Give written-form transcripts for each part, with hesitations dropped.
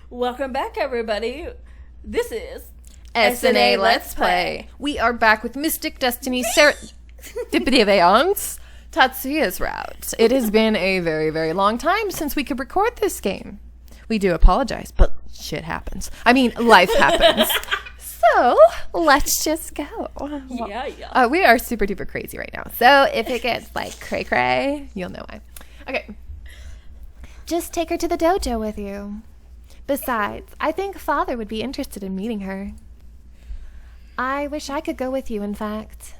Welcome back, everybody. This is SNA Let's Play. We are back with Mystic Destiny Serendipity Tatsuya's route. It has been a very, very long time since we could record this game. We do apologize, but shit happens. I mean, life happens. So, let's just go. Yeah. We are super duper crazy right now. So, if it gets like cray cray, you'll know why. Okay. Just take her to the dojo with you. Besides, I think Father would be interested in meeting her. I wish I could go with you, in fact.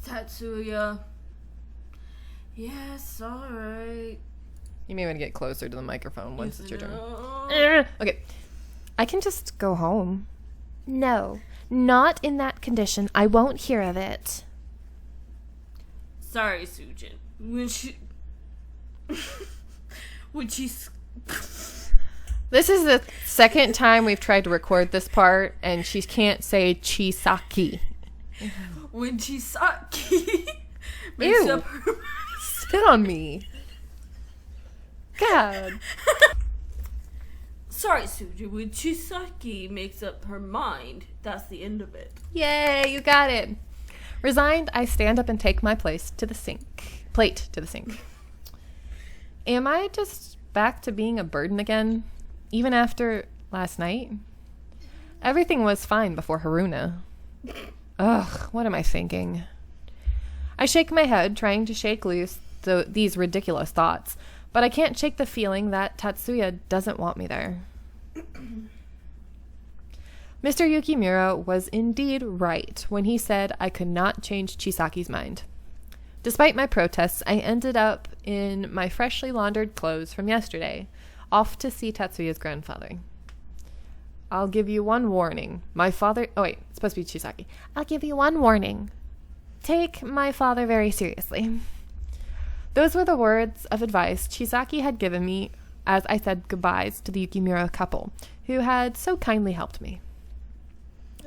Tatsuya. Yes, alright. You may want to get closer to the microphone once it's your turn. Okay. I can just go home. No, not in that condition. I won't hear of it. Sorry, Sujin. This is the second time we've tried to record this part, and she can't say Chisaki. When Chisaki makes up her... Spit on me. God. Sorry, Suji. When Chisaki makes up her mind, that's the end of it. Yay, you got it. Resigned, I stand up and take my plate to the sink. Am I just back to being a burden again? Even after last night? Everything was fine before Haruna. Ugh, what am I thinking? I shake my head, trying to shake loose these ridiculous thoughts, but I can't shake the feeling that Tatsuya doesn't want me there. Mr. Yukimura was indeed right when he said I could not change Chisaki's mind. Despite my protests, I ended up in my freshly laundered clothes from yesterday, off to see Tatsuya's grandfather. I'll give you one warning. My father... Oh, wait. It's supposed to be Chisaki. I'll give you one warning. Take my father very seriously. Those were the words of advice Chisaki had given me as I said goodbyes to the Yukimura couple, who had so kindly helped me.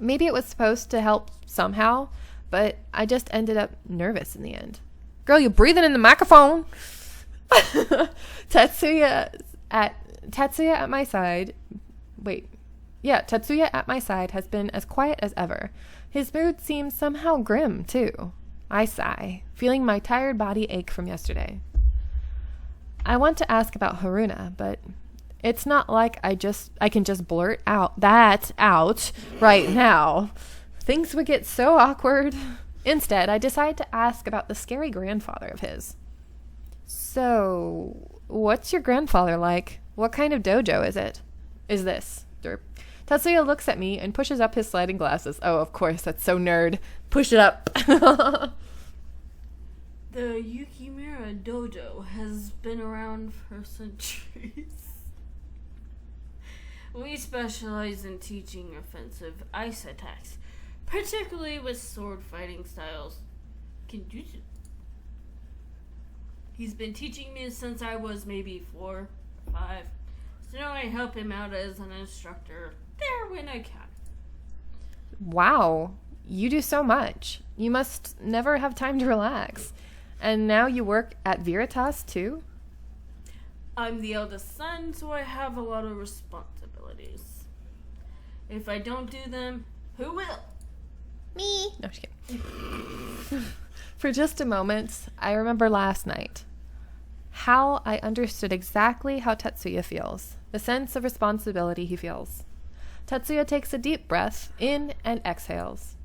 Maybe it was supposed to help somehow, but I just ended up nervous in the end. Girl, you're breathing in the microphone. Tatsuya at my side. Tatsuya at my side has been as quiet as ever. His mood seems somehow grim, too. I sigh, feeling my tired body ache from yesterday. I want to ask about Haruna, but it's not like I can just blurt that out right now. Things would get so awkward. Instead, I decide to ask about the scary grandfather of his. So, what's your grandfather like? What kind of dojo is this? Derp. Tatsuya looks at me and pushes up his sliding glasses. Oh, of course, that's so nerd. Push it up. The Yukimura dojo has been around for centuries. We specialize in teaching offensive ice attacks, particularly with sword fighting styles. Kenjutsu. He's been teaching me since I was maybe 4 or 5. So now I help him out as an instructor there when I can. Wow, you do so much. You must never have time to relax. And now you work at Veritas too? I'm the eldest son, so I have a lot of responsibilities. If I don't do them, who will? Me. No, just kidding. For just a moment, I remember last night. How I understood exactly how Tatsuya feels. The sense of responsibility he feels. Tatsuya takes a deep breath in and exhales.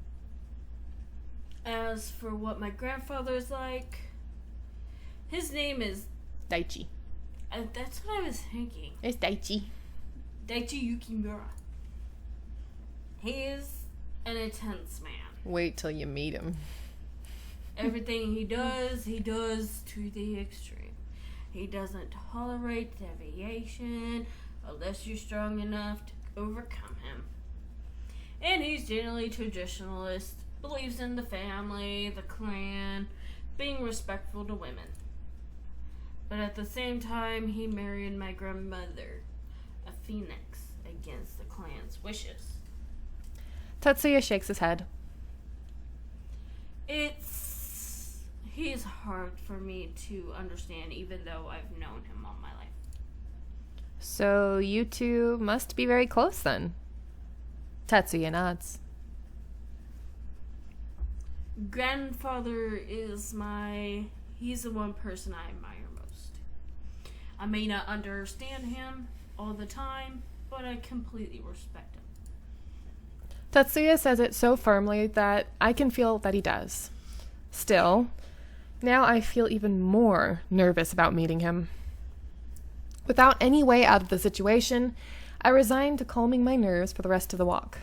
As for what my grandfather's like, his name is Daichi. That's what I was thinking. It's Daichi. Daichi Yukimura. He is an intense man. Wait till you meet him. Everything he does to the extreme. He doesn't tolerate deviation unless you're strong enough to overcome him. And he's generally traditionalist, believes in the family, the clan, being respectful to women. But at the same time, he married my grandmother, a phoenix, against the clan's wishes. Tatsuya shakes his head. he is hard for me to understand, even though I've known him all my life. So you two must be very close then. Tatsuya nods. Grandfather is he's the one person I admire most. I may not understand him all the time, but I completely respect him. Tatsuya says it so firmly that I can feel that he does. Still, now I feel even more nervous about meeting him. Without any way out of the situation, I resign to calming my nerves for the rest of the walk.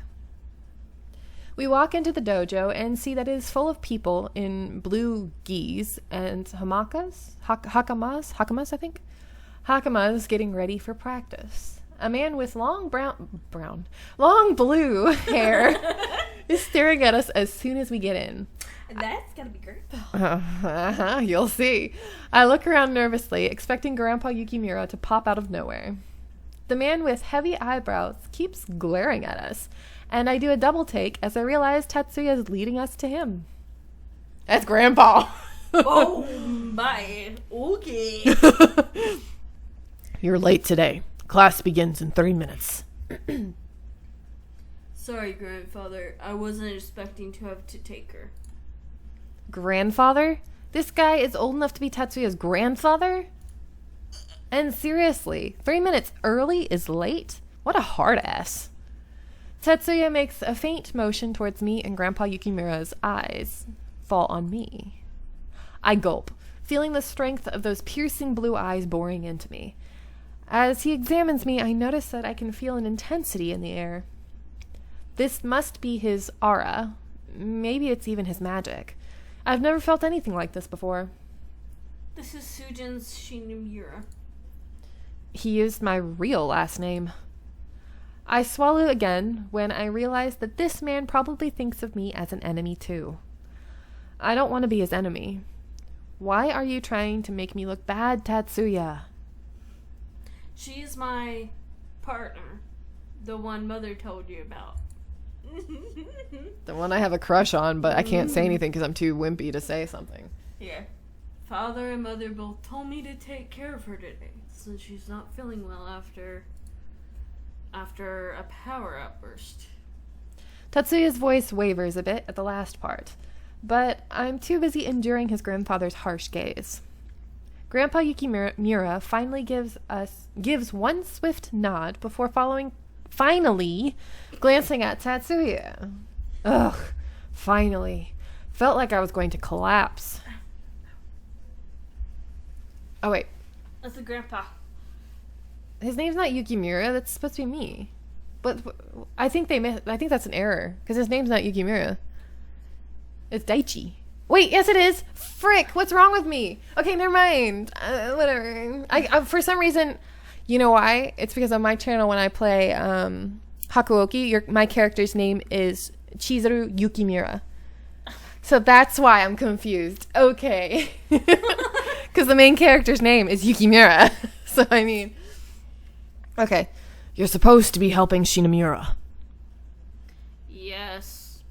We walk into the dojo and see that it is full of people in blue gis and hamakas? Hakamas, I think? Hakamas getting ready for practice. A man with long blue hair is staring at us as soon as we get in. That's gonna be great. You'll see. I look around nervously, expecting Grandpa Yukimura to pop out of nowhere. The man with heavy eyebrows keeps glaring at us, and I do a double take as I realize Tatsuya is leading us to him. That's Grandpa. Oh my. Okay. You're late today. Class begins in 30 minutes. Sorry, Grandfather. I wasn't expecting to have to take her. Grandfather? This guy is old enough to be Tatsuya's grandfather? And seriously, 3 minutes early is late? What a hard ass. Tatsuya makes a faint motion towards me, and Grandpa Yukimura's eyes fall on me. I gulp, feeling the strength of those piercing blue eyes boring into me. As he examines me, I notice that I can feel an intensity in the air. This must be his aura. Maybe it's even his magic. I've never felt anything like this before. This is Sujin's Shinomura. He used my real last name. I swallow again when I realize that this man probably thinks of me as an enemy too. I don't want to be his enemy. Why are you trying to make me look bad, Tatsuya? She's my partner. The one Mother told you about. The one I have a crush on, but I can't say anything because I'm too wimpy to say something. Yeah. Father and Mother both told me to take care of her today, since she's not feeling well after a power outburst. Tatsuya's voice wavers a bit at the last part, but I'm too busy enduring his grandfather's harsh gaze. Grandpa Yukimura finally gives one swift nod before finally glancing at Tatsuya. Ugh, finally. Felt like I was going to collapse. Oh, wait. That's a grandpa. His name's not Yukimura. That's supposed to be me. But I think that's an error, because his name's not Yukimura. It's Daichi. Wait, yes it is. Frick, what's wrong with me? Okay, never mind. Whatever. I for some reason, you know why? It's because on my channel when I play Hakuoki, my character's name is Chizuru Yukimura. So that's why I'm confused. Okay. Because the main character's name is Yukimura. So, I mean... Okay. You're supposed to be helping Shinomura. Yes.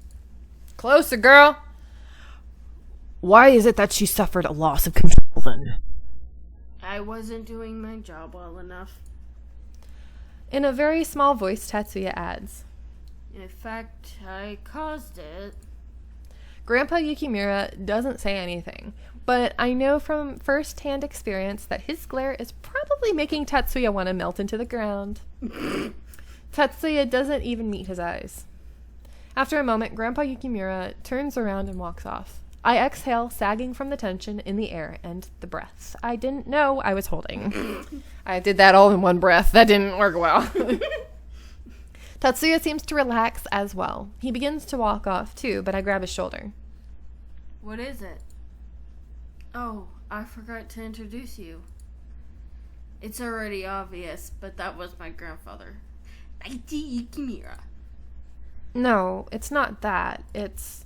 Closer, girl. Why is it that she suffered a loss of control then? I wasn't doing my job well enough. In a very small voice, Tatsuya adds. In fact, I caused it. Grandpa Yukimura doesn't say anything, but I know from first-hand experience that his glare is probably making Tatsuya want to melt into the ground. Tatsuya doesn't even meet his eyes. After a moment, Grandpa Yukimura turns around and walks off. I exhale, sagging from the tension in the air and the breaths I didn't know I was holding. I did that all in one breath. That didn't work well. Tatsuya seems to relax as well. He begins to walk off too, but I grab his shoulder. What is it? Oh, I forgot to introduce you. It's already obvious, but that was my grandfather. Daichi Yukimura. No, it's not that. It's,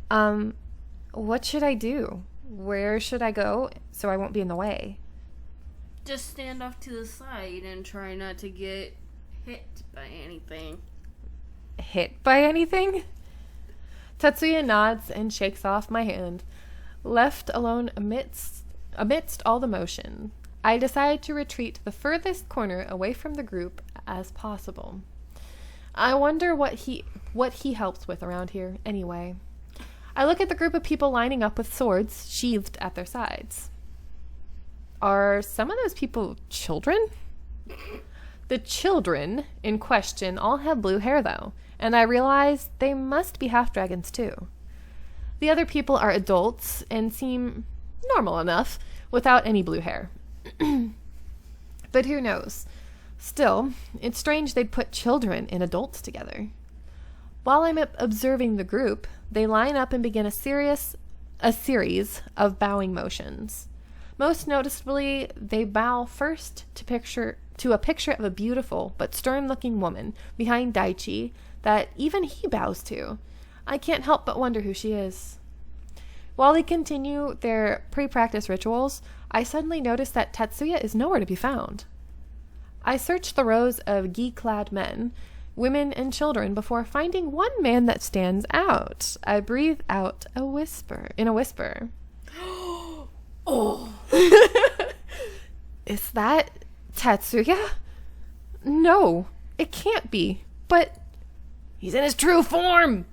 what should I do? Where should I go so I won't be in the way? Just stand off to the side and try not to get hit by anything. Hit by anything? Tatsuya nods and shakes off my hand. Left alone amidst all the motion, I decide to retreat to the furthest corner away from the group as possible. I wonder what he helps with around here anyway. I look at the group of people lining up with swords sheathed at their sides. Are some of those people children? The children in question all have blue hair, though, and I realize they must be half-dragons, too. The other people are adults and seem normal enough without any blue hair. But who knows? Still, it's strange they'd put children and adults together. While I'm observing the group, they line up and begin a series of bowing motions. Most noticeably, they bow first to a picture of a beautiful but stern-looking woman behind Daichi that even he bows to. I can't help but wonder who she is. While they continue their pre-practice rituals, I suddenly notice that Tatsuya is nowhere to be found. I search the rows of gi-clad men, women, and children before finding one man that stands out. I breathe out in a whisper. Oh. Is that Tatsuya? No, it can't be. But he's in his true form.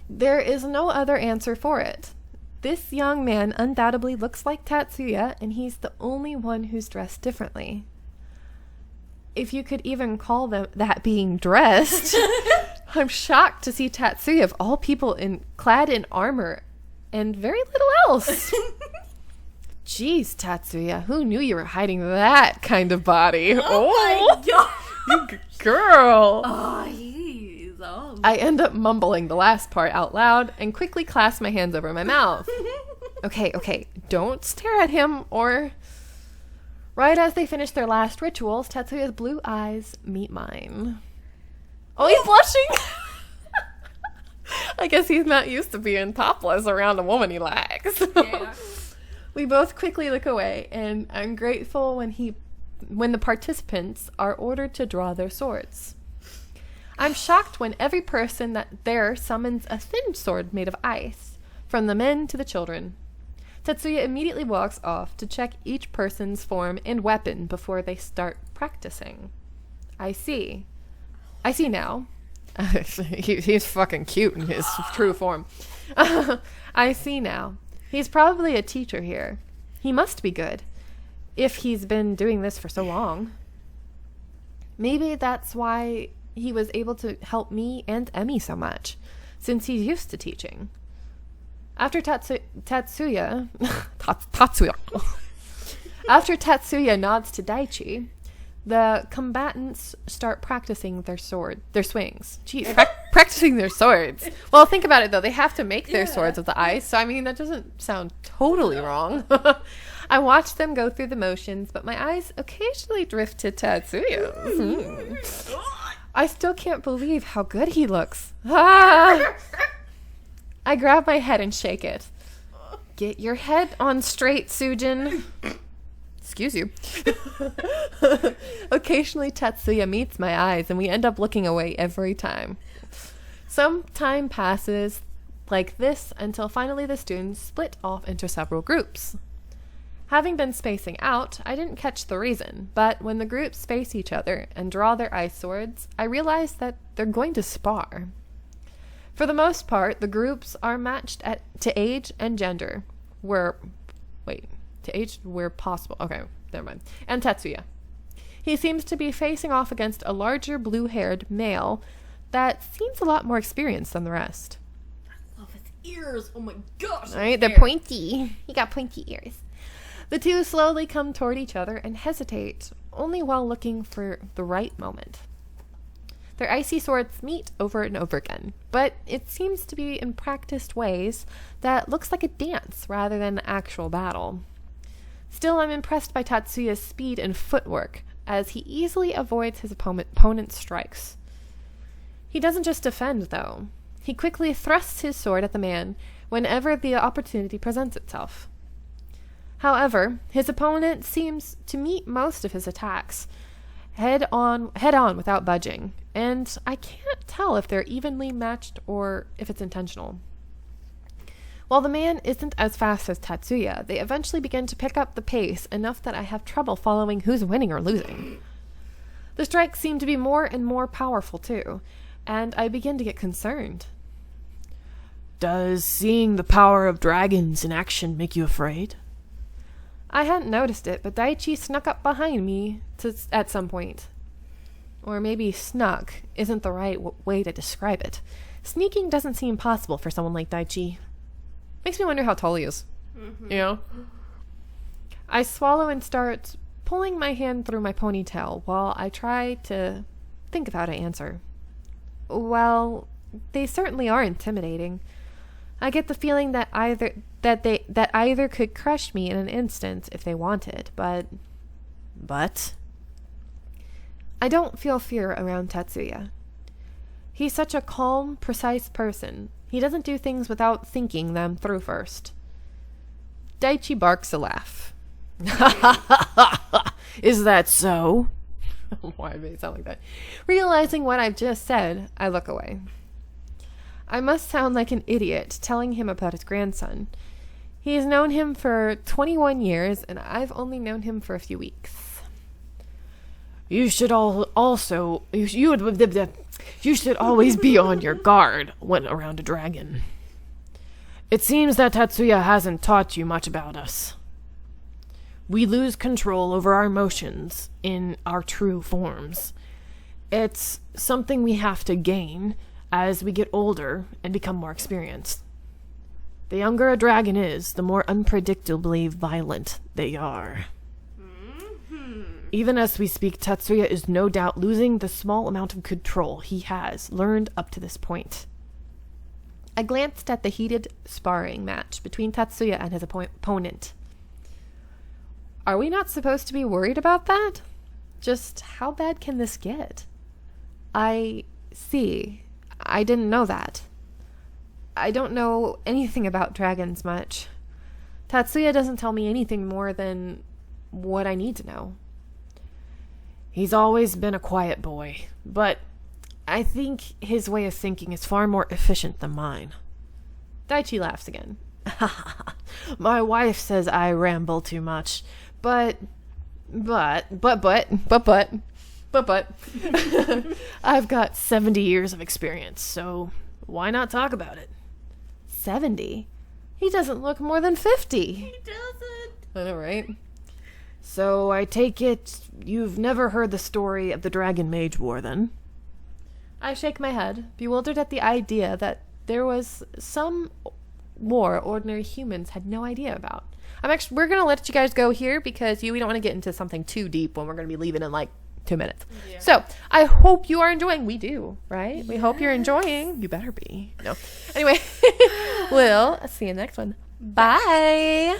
There is no other answer for it. This young man undoubtedly looks like Tatsuya, and he's the only one who's dressed differently. If you could even call that being dressed. I'm shocked to see Tatsuya, of all people, clad in armor and very little else. Jeez, Tatsuya, who knew you were hiding that kind of body? Oh my god! You girl! Oh, he's all... I end up mumbling the last part out loud and quickly clasp my hands over my mouth. Okay, don't stare at him or... Right as they finish their last rituals, Tatsuya's blue eyes meet mine. Oh, he's blushing! I guess he's not used to being topless around a woman he likes. Yeah. We both quickly look away, and I'm grateful when the participants are ordered to draw their swords. I'm shocked when every person that there summons a thin sword made of ice, from the men to the children. Tatsuya immediately walks off to check each person's form and weapon before they start practicing. I see now. He's fucking cute in his true form. I see now. He's probably a teacher here. He must be good, if he's been doing this for so long. Maybe that's why he was able to help me and Emmy so much, since he's used to teaching. After Tatsuya nods to Daichi, the combatants start practicing their swings. Jeez, practicing their swords. Well, think about it, though. They have to make their swords of the ice, so I mean, that doesn't sound totally wrong. I watch them go through the motions, but my eyes occasionally drift to Tatsuya. I still can't believe how good he looks. I grab my head and shake it. Get your head on straight, Sujin. Excuse you. Occasionally, Tatsuya meets my eyes, and we end up looking away every time. Some time passes like this until finally the students split off into several groups. Having been spacing out, I didn't catch the reason, but when the groups face each other and draw their ice swords, I realize that they're going to spar. For the most part, the groups are matched to age and gender, where possible. Okay, never mind. And Tatsuya. He seems to be facing off against a larger blue-haired male that seems a lot more experienced than the rest. I love his ears. Oh my gosh. Right, they're pointy. He got pointy ears. The two slowly come toward each other and hesitate, only while looking for the right moment. Their icy swords meet over and over again, but it seems to be in practiced ways that looks like a dance rather than actual battle. Still, I'm impressed by Tatsuya's speed and footwork, as he easily avoids his opponent's strikes. He doesn't just defend, though. He quickly thrusts his sword at the man whenever the opportunity presents itself. However, his opponent seems to meet most of his attacks head on without budging, and I can't tell if they're evenly matched or if it's intentional. While the man isn't as fast as Tatsuya, they eventually begin to pick up the pace enough that I have trouble following who's winning or losing. The strikes seem to be more and more powerful too, and I begin to get concerned. Does seeing the power of dragons in action make you afraid? I hadn't noticed it, but Daichi snuck up behind me at some point. Or maybe snuck isn't the right way to describe it. Sneaking doesn't seem possible for someone like Daichi. Makes me wonder how tall he is. Mm-hmm. You know? I swallow and start pulling my hand through my ponytail while I try to think of how to answer. Well, they certainly are intimidating. I get the feeling that either could crush me in an instant if they wanted, but I don't feel fear around Tatsuya. He's such a calm, precise person. He doesn't do things without thinking them through first. Daichi barks a laugh. Is that so? Why did it sound like that? Realizing what I've just said, I look away. I must sound like an idiot telling him about his grandson. He's known him for 21 years, and I've only known him for a few weeks. You should you should always be on your guard when around a dragon. It seems that Tatsuya hasn't taught you much about us. We lose control over our emotions in our true forms. It's something we have to gain as we get older and become more experienced. The younger a dragon is, the more unpredictably violent they are. Even as we speak, Tatsuya is no doubt losing the small amount of control he has learned up to this point. I glanced at the heated sparring match between Tatsuya and his opponent. Are we not supposed to be worried about that? Just how bad can this get? I see. I didn't know that. I don't know anything about dragons much. Tatsuya doesn't tell me anything more than what I need to know. He's always been a quiet boy, but I think his way of thinking is far more efficient than mine. Daichi laughs again. My wife says I ramble too much, but I've got 70 years of experience, so why not talk about it? 70? He doesn't look more than 50. He doesn't. I know, right? So I take it you've never heard the story of the Dragon Mage War, then? I shake my head, bewildered at the idea that there was some war ordinary humans had no idea about. We're going to let you guys go here because we don't want to get into something too deep when we're going to be leaving in like 2 minutes. Yeah. So I hope you are enjoying. We do, right? Yes. We hope you're enjoying. You better be. No. Anyway, we'll see you in the next one. Bye.